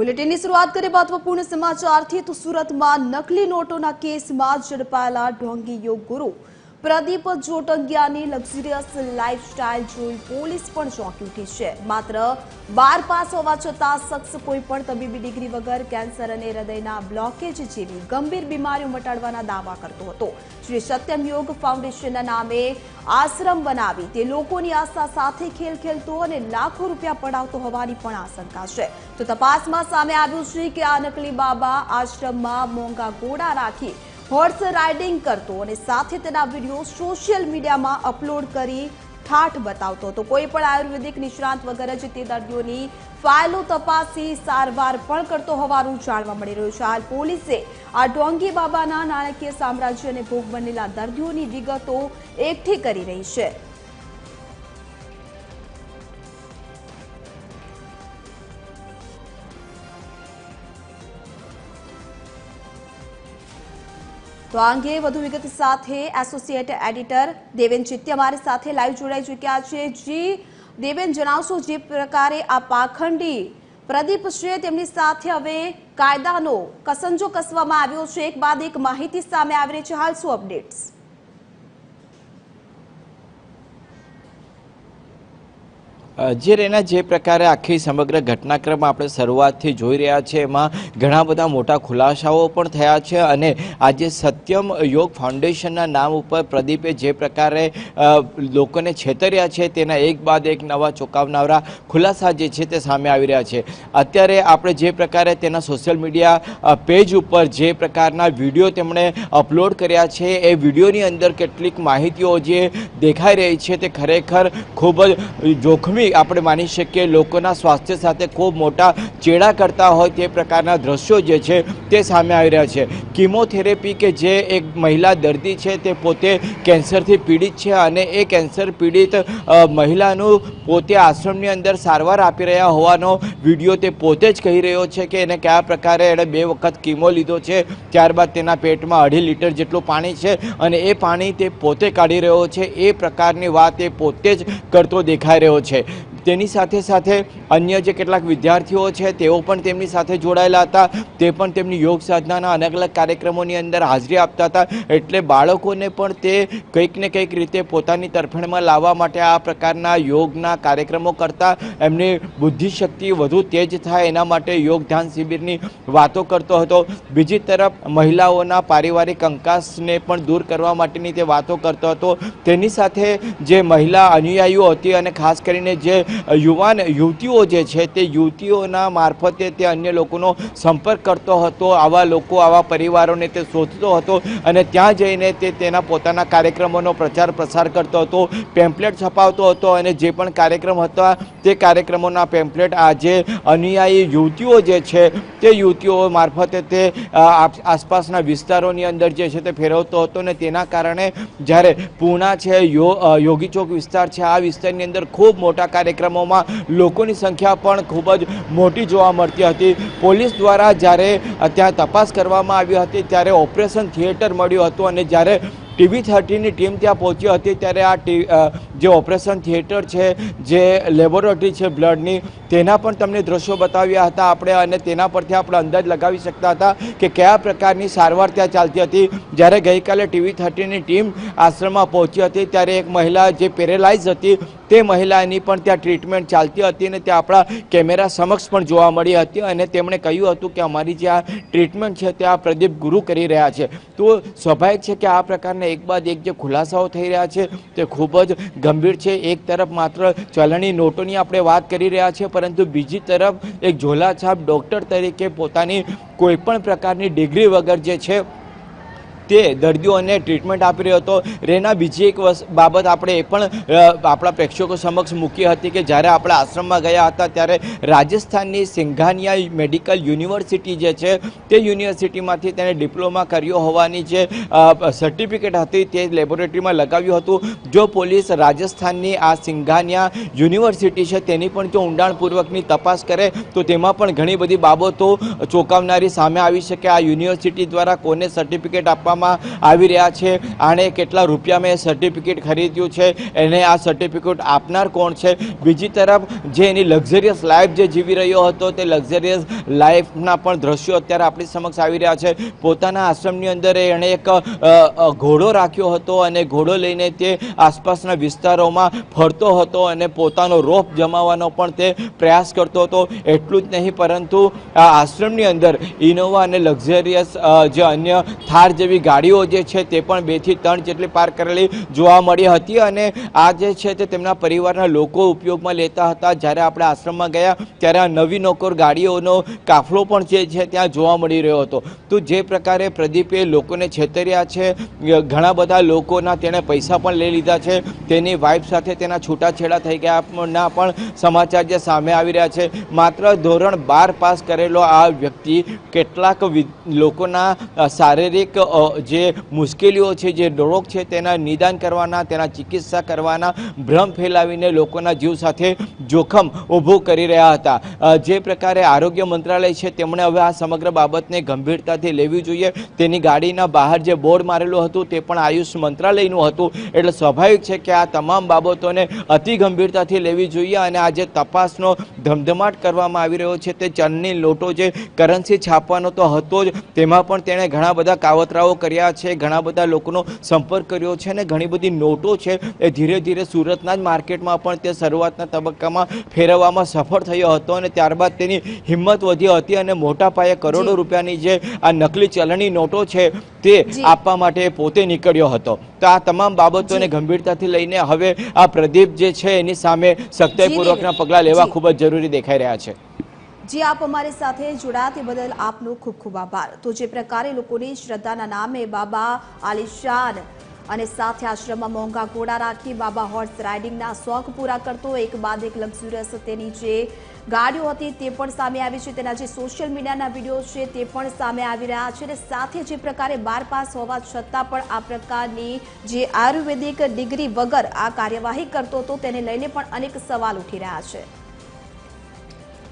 બુલેટિનની શરૂઆત કરીએ મહત્વપૂર્ણ સમાચારથી તો સુરતમાં નકલી નોટોના કેસમાં ઝડપાયેલા ઢોંગી યોગ ગુરુ પ્રદીપ જોટંગિયાની લક્ઝરિયસ લાઇફસ્ટાઇલ જોઈ પોલીસ પણ ચોંકી ઉઠી છે। માત્ર 12 પાસ હોવા છતાં શખ્સ કોઈ પણ તબીબી ડિગ્રી વગર કેન્સર અને હૃદયના બ્લોકેજ જેવી ગંભીર બીમારીઓ મટાડવાના દાવા કરતો હતો। શ્રી સત્યમ યોગ ફાઉન્ડેશનના નામે આશ્રમ બનાવી તે લોકોની આસ્થા સાથે ખેલ ખેલતો અને લાખો રૂપિયા પડાવતો હોવાની પણ આશંકા છે। તો તપાસમાં સામે આવ્યું છે કે આ નકલી બાબા આશ્રમમાં મોંઘા ઘોડા રાખી હોર્સ રાઇડિંગ કરતો અને સાથે તેના વિડીયો સોશિયલ મીડિયામાં અપલોડ કરી ઠાઠ બતાવતો હતો। કોઈ પણ આયુર્વેદિક નિષ્ણાંત વગર જ તે દર્દીઓની ફાઇલો તપાસી સારવાર પણ કરતો હોવાનું જાણવા મળી રહ્યું છે। હાલ પોલીસે આ ઢોંગી બાબાના નાણાકીય સામ્રાજ્ય અને ભોગ બનેલા દર્દીઓની વિગતો એકઠી કરી રહી છે। તો આ અંગે વધુ વિગત સાથે એસોસિએટ એડિટર દેવેન ચિત્તી અમારી સાથે લાઈવ જોડાઈ ચૂક્યા છે। જી દેવેન, જણાવશો જે પ્રકારે આ પાખંડી પ્રદીપ છે તેમની સાથે હવે કાયદાનો કસંજો કસવામાં આવ્યો છે, એક બાદ એક માહિતી સામે આવી રહી છે, હાલ શું અપડેટ્સ? જે પ્રકારે આખી સમગ્ર ઘટનાક્રમ આપણે શરૂઆતથી જોઈ રહ્યા છે એમાં ઘણા બધા મોટા ખુલાસાઓ પણ થયા છે અને આજે સત્યમ યોગ ફાઉન્ડેશનના નામ ઉપર પ્રદીપે જે પ્રકારે લોકોને છેતર્યા છે તેના એક બાદ એક નવા ચોંકાવનારા ખુલાસા જે છે તે સામે આવી રહ્યા છે। અત્યારે આપણે જે પ્રકારે તેના સોશિયલ મીડિયા પેજ ઉપર જે પ્રકારના વિડીયો તેમણે અપલોડ કર્યા છે એ વિડીયોની અંદર કેટલીક માહિતીઓ જે દેખાઈ રહી છે તે ખરેખર ખૂબ જ જોખમી આપણે માની શકીએ, લોકોના સ્વાસ્થ્ય સાથે ખૂબ મોટા ચેડા કરતા હોય તે પ્રકારના દ્રશ્યો જે છે તે સામે આવી રહ્યા છે। કિમોથેરેપી કે જે એક મહિલા દર્દી છે તે પોતે કેન્સરથી પીડિત છે અને એ કેન્સર પીડિત મહિલાનું પોતે આશ્રમની અંદર સારવાર આપી રહ્યા હોવાનો વિડીયો તે પોતે જ કહી રહ્યો છે કે એને કયા પ્રકારે એણે 2 વખત કીમો લીધો છે, ત્યારબાદ તેના પેટમાં 2.5 લીટર જેટલું પાણી છે અને એ પાણી તે પોતે કાઢી રહ્યો છે, એ પ્રકારની વાત એ પોતે જ કરતો દેખાઈ રહ્યો છે। તેની સાથે સાથે અન્ય જે કેટલાક વિદ્યાર્થીઓ છે તેઓ પણ તેમની સાથે જોડાયેલા હતા, તે પણ તેમની યોગ સાધનાના અલગ અલગ કાર્યક્રમોની અંદર હાજરી આપતા હતા। એટલે બાળકોને પણ તે કંઈક ને કંઈક રીતે પોતાની તરફેણમાં લાવવા માટે આ પ્રકારના યોગના કાર્યક્રમો કરતા, એમની બુદ્ધિશક્તિ વધુ તેજ થાય એના માટે યોગ ધ્યાન શિબિરની વાતો કરતો હતો। બીજી તરફ મહિલાઓના પારિવારિક કંકાસને પણ દૂર કરવા માટેની તે વાતો કરતો હતો। તેની સાથે જે મહિલા અનુયાયીઓ હતી અને ખાસ કરીને જે યુવાન યુવતીઓ જે છે તે યુવતીઓના મારફતે તે અન્ય લોકોનો સંપર્ક કરતો હતો, આવા લોકો આવા પરિવારોને તે શોધતો હતો અને ત્યાં જઈને તે તેના પોતાના કાર્યક્રમોનો પ્રચાર પ્રસાર કરતો હતો, પેમ્પલેટ છપાવતો હતો અને જે પણ કાર્યક્રમ હતા તે કાર્યક્રમોના પેમ્પલેટ આજે અનુયાયી યુવતીઓ જે છે તે યુવતીઓ મારફતે તે આસપાસના વિસ્તારોની અંદર જે છે તે ફેરવતો હતો અને તેના કારણે જ્યારે પૂર્ણા છે, યોગી ચોક વિસ્તાર છે, આ વિસ્તારની અંદર ખૂબ મોટા કાર્યક્રમોમાં લોકોની સંખ્યા પણ ખૂબ જ મોટી જોવા મળતી હતી। પોલીસ દ્વારા જ્યારે ત્યાં તપાસ કરવામાં આવી હતી ત્યારે ઓપરેશન થિયેટર મળ્યું હતું અને જ્યારે TV13ની ટીમ ત્યાં પહોંચી હતી ત્યારે આ જે ઓપરેશન થિયેટર છે, જે લેબોરેટરી છે બ્લડની, તેના પણ તમને દ્રશ્યો બતાવ્યા હતા આપણે અને તેના પરથી આપણે અંદાજ લગાવી શકતા હતા કે કયા પ્રકારની સારવાર ત્યાં ચાલતી હતી। જ્યારે ગઈકાલે TV13ની ટીમ આશ્રમમાં પહોંચી હતી ત્યારે એક મહિલા જે પેરેલાઇઝ હતી તે મહિલાની પણ ત્યાં ટ્રીટમેન્ટ ચાલતી હતી અને તે આપણા કેમેરા સમક્ષ પણ જોવા મળી હતી અને તેમણે કહ્યું હતું કે અમારી જે આ ટ્રીટમેન્ટ છે તે આ પ્રદીપ ગુરુ કરી રહ્યા છે। તો સ્વાભાવિક છે કે આ પ્રકારના એક બાદ એક જે ખુલાસાઓ થઈ રહ્યા છે તે ખૂબ જ ગંભીર છે। એક તરફ માત્ર ચલણી નોટોની આપણે વાત કરી રહ્યા છીએ, પરંતુ બીજી તરફ એક ઝોલાછાપ ડૉક્ટર તરીકે પોતાની કોઈપણ પ્રકારની ડિગ્રી વગર જે છે તે દર્દીઓને ટ્રીટમેન્ટ આપી રહ્યો હતો। રેના બીજી એક બાબત આપણે એ પણ આપણા પ્રેક્ષકો સમક્ષ મૂકી હતી કે જ્યારે આપણે આશ્રમમાં ગયા હતા ત્યારે રાજસ્થાનની સિંઘાનિયા મેડિકલ યુનિવર્સિટી જે છે તે યુનિવર્સિટીમાંથી તેને ડિપ્લોમા કર્યો હોવાની જે સર્ટિફિકેટ હતી તે લેબોરેટરીમાં લગાવ્યું હતું। જો પોલીસ રાજસ્થાનની આ સિંઘાનિયા યુનિવર્સિટી છે તેની પણ જો ઊંડાણપૂર્વકની તપાસ કરે તો તેમાં પણ ઘણી બધી બાબતો ચોંકાવનારી સામે આવી શકે। આ યુનિવર્સિટી દ્વારા કોને સર્ટિફિકેટ આપવામાં કરવામાં આવી રહ્યા છે. આણે કેટલા રૂપિયામાં એ સર્ટિફિકેટ ખરીદ્યું છે, એને આ સર્ટિફિકેટ આપનાર કોણ છે. બીજી તરફ જે એની લક્ઝરિયસ લાઈફ જે જીવી રહ્યો હતો તે લક્ઝરિયસ લાઈફના પણ દ્રશ્યો અત્યારે આપણી સમક્ષ આવી રહ્યા છે. પોતાના આશ્રમની અંદર એણે એક ઘોડો રાખ્યો હતો અને ઘોડો લઈને તે આસપાસના વિસ્તારોમાં ફરતો હતો અને પોતાનો રોપ જમાવવાનો પણ તે પ્રયાસ કરતો હતો. એટલું જ નહીં પરંતુ આ આશ્રમની અંદર ઇનોવા અને લક્ઝરિયસ જે અન્ય થાર જેવી ગાડીઓ જે છે તે પણ 2 થી 3 જેટલી પાર્ક કરેલી જોવા મળી હતી અને આ જે છે તે તેમના પરિવારના લોકો ઉપયોગમાં લેતા હતા. જ્યારે આપણે આશ્રમમાં ગયા ત્યારે આ નવી નોકર ગાડીઓનો કાફલો પણ જે છે ત્યાં જોવા મળી રહ્યો હતો. તો જે પ્રકારે પ્રદીપે લોકોને છેતર્યા છે, ઘણા બધા લોકોના તેણે પૈસા પણ લઈ લીધા છે, તેની વાઇફ સાથે તેના છૂટાછેડા થઈ ગયાના પણ સમાચાર જે સામે આવી રહ્યા છે. માત્ર ધોરણ 12 પાસ કરેલો આ વ્યક્તિ કેટલાક લોકોના શારીરિક જે મુશ્કેલીઓ છે, જે રોગ છે તેના નિદાન કરવાના, તેના ચિકિત્સા કરવાના ભ્રમ ફેલાવીને લોકોના જીવ સાથે જોખમ ઊભું કરી રહ્યા હતા. જે પ્રકારે આરોગ્ય મંત્રાલય છે તેમણે હવે આ સમગ્ર બાબતને ગંભીરતાથી લેવી જોઈએ. તેની ગાડીના બહાર જે બોર્ડ મારેલું હતું તે પણ આયુષ મંત્રાલયનું હતું. એટલે સ્વાભાવિક છે કે આ તમામ બાબતોને અતિ ગંભીરતાથી લેવી જોઈએ અને આ જે તપાસનો ધમધમાટ કરવામાં આવી રહ્યો છે તે ચલણી નોટો જે કરન્સી છાપવાનો તો હતો જ, તેમાં પણ તેણે ઘણા બધા કાવતરાઓ કર્યા છે, ઘણા બધા લોકોનો સંપર્ક કર્યો છે અને ઘણી બધી નોટો છે એ ધીરે ધીરે સુરતના જ માર્કેટમાં પણ તે શરૂઆતના તબક્કામાં ફેરવવામાં સફળ થયો હતો અને ત્યારબાદ તેની હિંમત વધી હતી અને મોટા પાયે કરોડો રૂપિયાની જે આ નકલી ચલણી નોટો છે તે આપવા માટે પોતે નીકળ્યો હતો. તો આ તમામ બાબતોને ગંભીરતાથી લઈને હવે આ પ્રદીપ જે છે એની સામે સખ્તાઈપૂર્વકના પગલાં લેવા ખૂબ જ જરૂરી દેખાઈ રહ્યા છે. જી, આપ અમારી સાથે જોડાયા તે બદલ આપનો ખૂબ ખૂબ આભાર. તો જે પ્રકારે લોકોની શ્રદ્ધાના નામે બાબા આલિશાન અને સાથે આશ્રમમાં મોંઘા ઘોડા રાખી બાબા હોર્સ રાઇડિંગના શોખ પૂરા કરતો એક બાદ એક લક્ઝુરિયસ તેની જે ગાડીઓ હતી તે પણ સામે આવી છે, તેના જે સોશિયલ મીડિયાના વિડીયો છે તે પણ સામે આવી રહ્યા છે અને સાથે જે પ્રકારે 12 પાસ હોવા છતાં પણ આ પ્રકારની જે આયુર્વેદિક ડિગ્રી વગર આ કાર્યવાહી કરતો હતો તેને લઈને પણ અનેક સવાલ ઉઠી રહ્યા છે.